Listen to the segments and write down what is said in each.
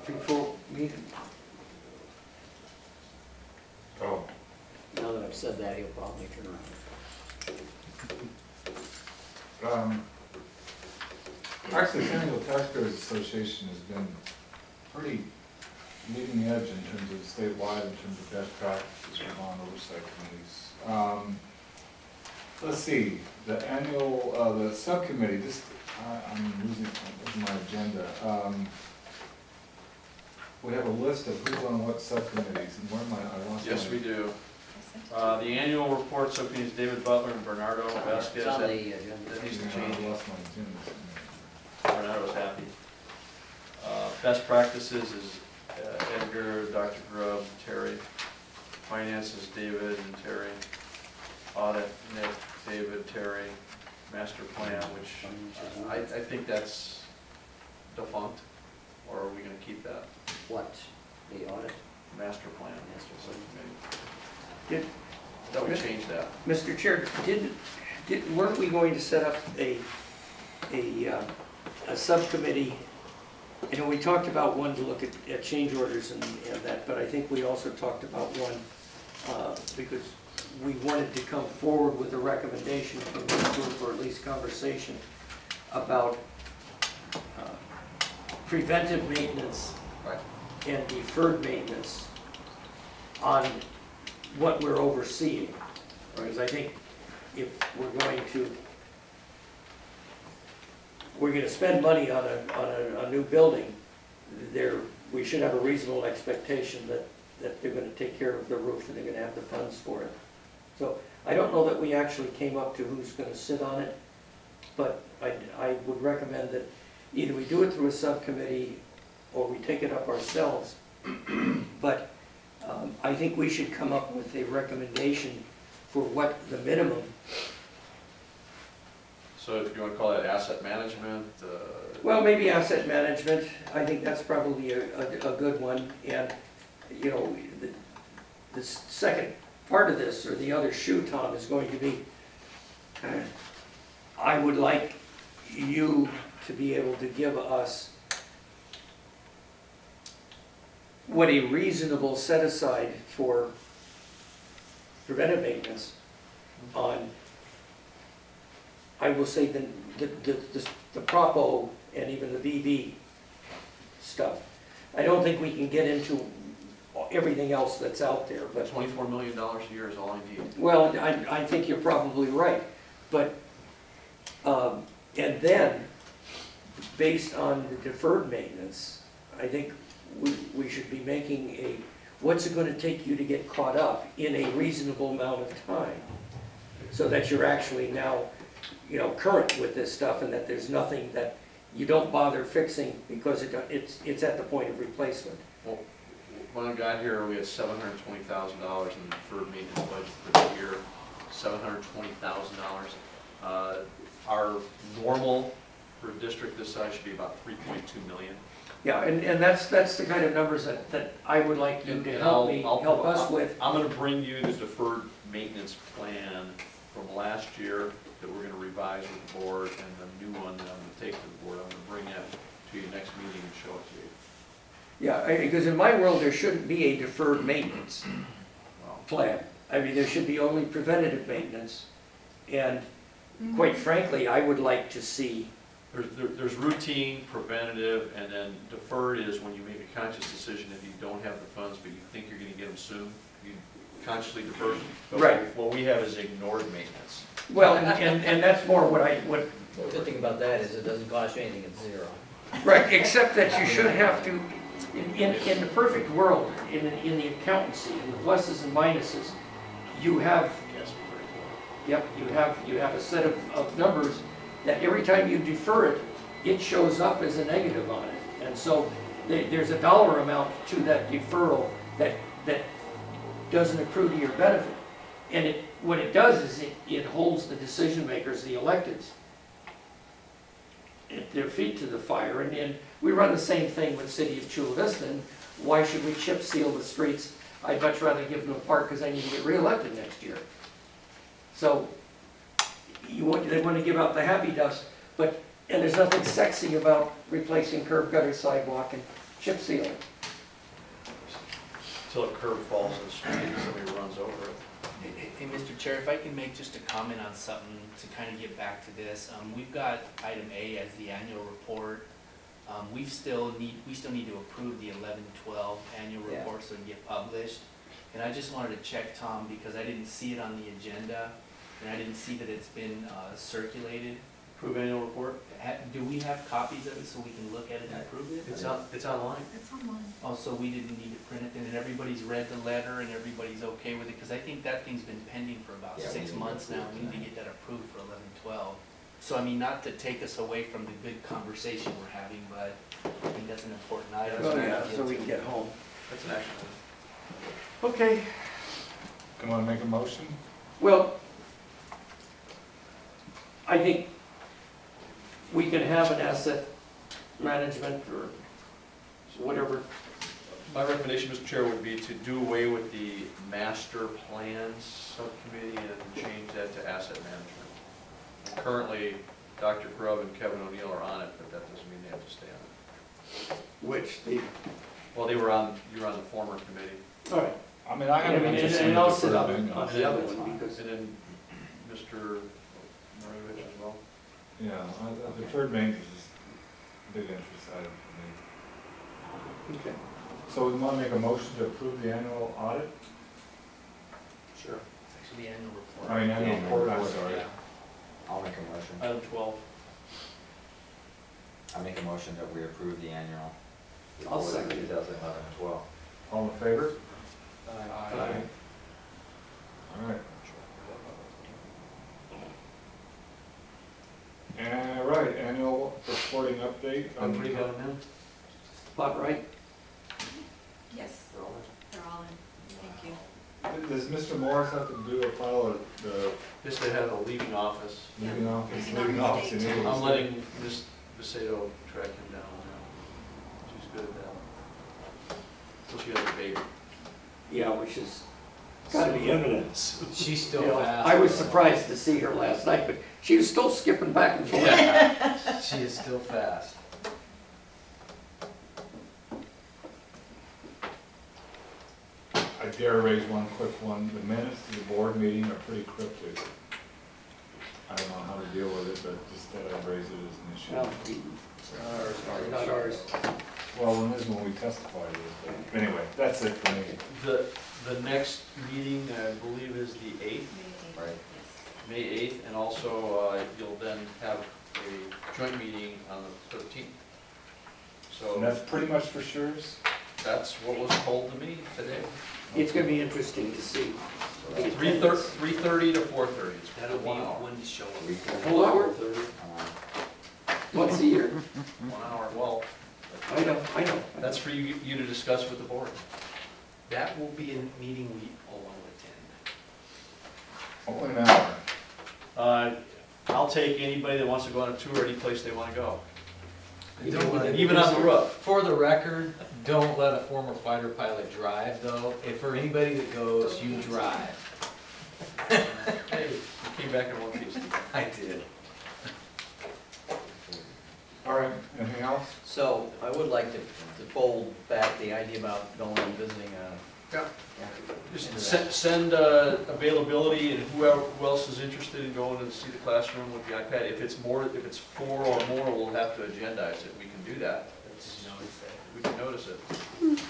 Before me, Oh, Now that I've said that, he'll probably turn around. actually, San Diego Taxpayers Association has been pretty leading edge in terms of statewide, in terms of best practices for bond oversight committees. Let's see, the annual, the subcommittee, this, I'm losing my agenda. We have a list of who's on what subcommittees, and where am I lost Yes, my- we do. The annual report subcommittee is David Butler and Bernardo Vasquez. It's on the That agenda. needs to I change. lost my agenda. Bernardo's happy. Best practices is Edgar, Dr. Grubb, Terry. Finance is David and Terry. Audit, Nick, David, Terry. Master plan, which I think that's defunct, or are we gonna keep that? What? The audit? Master plan. Master Subcommittee. did, Thought we changed that. Mr. Chair, weren't we going to set up a subcommittee? You know, we talked about one to look at change orders and that, but I think we also talked about one because we wanted to come forward with a recommendation from this group, or at least conversation, about preventive maintenance Right. and deferred maintenance on what we're overseeing. Because I think if we're going to spend money on a new building, we should have a reasonable expectation that they're going to take care of the roof and they're going to have the funds for it. So I don't know that we actually came up to who's going to sit on it, but I would recommend that either we do it through a subcommittee or we take it up ourselves. But I think we should come up with a recommendation for what the minimum. So if you want to call it asset management, Well, maybe asset management. I think that's probably a good one. And, you know, the second part of this, or the other shoe, Tom, is going to be, I would like you to be able to give us what a reasonable set aside for preventive maintenance on, I will say, the Propo and even the BB stuff. I don't think we can get into everything else that's out there, but $24 million a year is all I need. well, I think you're probably right, but, and then, based on the deferred maintenance, I think we should be making what's it going to take you to get caught up in a reasonable amount of time, so that you're actually now, you know, current with this stuff, and that there's nothing that you don't bother fixing because it's at the point of replacement. Well, when I got here, we had $720,000 in the deferred maintenance budget for the year. $720,000. Our normal for a district this size should be about $3.2 million. Yeah, and that's the kind of numbers that I would like you to help us with. I'm going to bring you the deferred maintenance plan from last year that we're going to revise with the board, and the new one that I'm going to take to the board. I'm going to bring that to you next meeting and show it to you. Yeah, because in my world, there shouldn't be a deferred maintenance plan. I mean, there should be only preventative maintenance. And quite frankly, I would like to see... There's routine, preventative, and then deferred is when you make a conscious decision if you don't have the funds, but you think you're going to get them soon, you consciously defer. But Right. what we have is ignored maintenance. Well, and that's more what The good thing about that is it doesn't cost you anything, it's zero. Right, except that you should have to, in the perfect world, in the accountancy, in the pluses and minuses, you have, yep, you have a set of numbers that every time you defer it, it shows up as a negative on it. And so there's a dollar amount to that deferral that doesn't accrue to your benefit. And what it does is it holds the decision makers, the electeds, at their feet to the fire. And we run the same thing with City of Chula Vista. And why should we chip seal the streets? I'd much rather give them a park because I need to get reelected next year. So they want to give out the happy dust, and there's nothing sexy about replacing curb gutter, sidewalk, and chip sealing. Until a curb falls in the street and somebody runs over it. Hey, Mr. Chair, if I can make just a comment on something to kind of get back to this. We've got item A as the annual report. We still need to approve the 11-12 annual Yeah. report so it can get published. And I just wanted to check, Tom, because I didn't see it on the agenda, and I didn't see that it's been circulated. Approve annual report? Do we have copies of it so we can look at it and approve it? It's online. It's online. Oh, so we didn't need to print it, and everybody's read the letter and everybody's okay with it? Because I think that thing's been pending for about Yeah, we 6 need to months now. approve We need to get that approved for 11-12. So I mean, not to take us away from the good conversation we're having, but I think that's an important item. Oh, to yeah, get so we to. can get home. That's an action item. Okay. Come on, make a motion? Well, I think we can have an asset management or whatever. My recommendation, Mr. Chair, would be to do away with the master plans subcommittee and change that to asset management. Currently, Dr. Grubb and Kevin O'Neill are on it, but that doesn't mean they have to stay on it. Which the, Well, you were on the former committee. all right. I mean, I have an interest in And the I'll sit deferred up maintenance. on the other one because, And then Mr. Marovich as well. Yeah, deferred maintenance is a big interest item for me. okay. So we want to make a motion to approve the annual audit? Sure. It's actually the annual report. I mean, annual report, I'm sorry. Yeah. I'll make a motion. Item 12. I make a motion that we approve the annual I'll report of second it. 2011-12. All in favor? Aye. All right. And, right, annual reporting update. Everybody got them in? About right? Yes, They're all they're all in. Thank you. Does Mr. Morris have to do a file of the in. Yes, they have a leaving office. leaving office? Leaving Leaving office office in date. English. I'm letting Ms. Vicedo track him down now. She's good at that. So she has a baby. Yeah, which is gotta be imminent. She's still You know, fast. I was surprised to see her last night, but she was still skipping back and forth. Yeah. She is still fast. I dare raise one quick one. The minutes to the board meeting are pretty cryptic. I don't know how to deal with it, but just thought I'd raise it as an Well, issue. not ours. Well, when is when we testify to it, but anyway, that's it for me. The next meeting, I believe, is the 8th, Right. May 8th, and also you'll then have a joint meeting on the 13th. And So that's pretty much for sure. that's what was told to me today. It's gonna be interesting to see. So it's 3:30 to 4:30. It's That'll be 1 hour. when to show up. We Full hour? 4:30, Once a year. 1 hour. Well, I know. that's for you to discuss with the board. That will be a meeting we all want to attend. Only an hour. I'll take anybody that wants to go on a tour any place they want to go, Don't let- even on the roof. For the record, don't let a former fighter pilot drive, though. If for anybody that goes, you drive. Hey, you came back in one piece. I did. All right, anything else? So I would like to fold back the idea about going and visiting Just send availability and who else is interested in going to see the classroom with the iPad. If it's 4 or more, we'll have to agendize it. We can do that. Just notice that. We can notice it. We just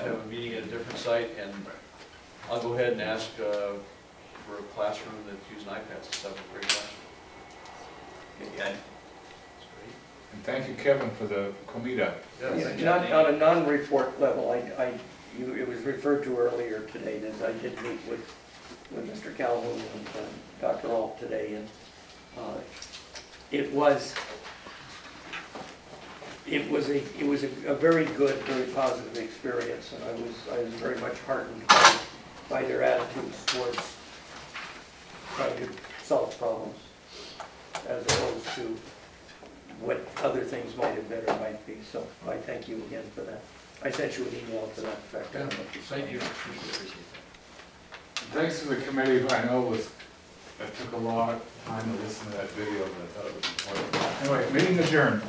have a meeting at a different site, and I'll go ahead and ask for a classroom that's using iPads, a 7th grade classroom. And thank you, Kevin, for the comida. Not on a non-report level, it was referred to earlier today that I did meet with Mr. Calhoun and Dr. Alt today, and it was a very good, very positive experience, and I was very much heartened by their attitudes towards trying to solve problems, as opposed to what other things might have been or might be. So I thank you again for that. I sent you an email to that effect. I don't know if you saw Thank you. it. Thanks to the committee, I know it was That took a lot of time to listen to that video, but I thought it was important. Anyway, meeting adjourned.